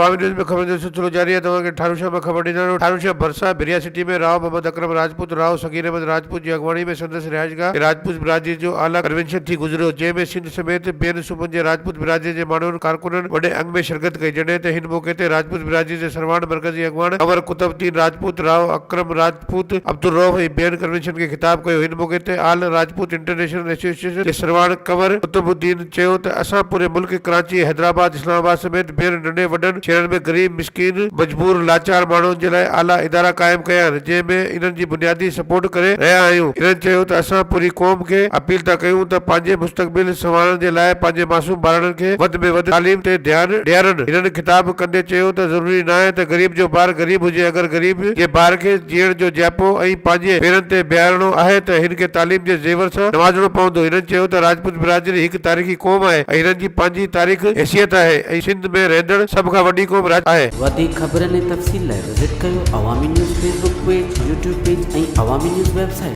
अवामी न्यूज़ में खबर जो सिलसिलो जारी है। तव्हांखे ठारूशा में ख़बर ॾींदा आहियूं। ठारूशा भरसा बिरिया सिटी में राव मोहम्मद अकरम राजपूत राव सगीर अहमद राजपूत जी अॻुवाणी में संदसि रिहाइशगाह राजपूत बिरादरी जो आला कन्वेंशन थी गुज़रियो, जंहिंमें सिंध समेत ॿियनि सूबनि जे राजपूत बिरादरी जे माण्हुनि कारकुननि वॾे अंग में शिरकत कई, जॾहिं त हिन मौक़े ते राजपूत बिरादरी जे सरवाण मरकज़ी अॻुवाण कंवर कुतुबुद्दीन राजपूत राव अकरम राजपूत अब्दुल रऊफ़ ऐं ॿियनि कन्वेंशन खे ख़िताब कयो। हिन मौक़े ते आल राजपूत इंटरनेशनल एसोसिएशन जे सरवाण कंवर कुतुबुद्दीन चयो त असां पूरे मुल्क कराची, हैदराबाद, इस्लामाबाद समेत ॿियनि नंढे वॾनि शहरनि में ग़रीब, मिसकीन, मजबूर, लाचार माण्हुनि जे लाइ आला इदारा क़ाइमु कया आहिनि, जंहिंमें इन्हनि जी बुनियादी सपोर्ट करे रहिया आहियूं। इन्हनि चयो त असां पूरी क़ौम खे अपील था कयूं त पंहिंजे मुस्तक़बिल संवारण जे लाइ पंहिंजे मासूम ॿारनि खे वधि में वधि तालीम ते ध्यानु ॾियारनि। हिननि ख़िताब कंदे चयो त ज़रूरी न आहे त ग़रीब जो ॿारु ग़रीब हुजे, अगरि ग़रीब जे ॿार खे जीअण जो जाइपो ऐं पंहिंजे पेरनि ते बीहारणो आहे त हिन खे तालीम जे ज़ेवर सां नवाज़णो पवंदो। हिननि चयो त राजपूत बिरादरी हिकु तारीख़ी क़ौम आहे ऐं हिननि जी पंहिंजी तारीख़ हैसियत आहे ऐं सिंध में रहंदड़ सभ खां वॾी क़ौम आहे। वधीक ख़बरनि ऐं तफ़सील लाइ विज़िट कयो अवामी news Facebook page, YouTube page ऐं अवामी न्यूज़ वेबसाइट।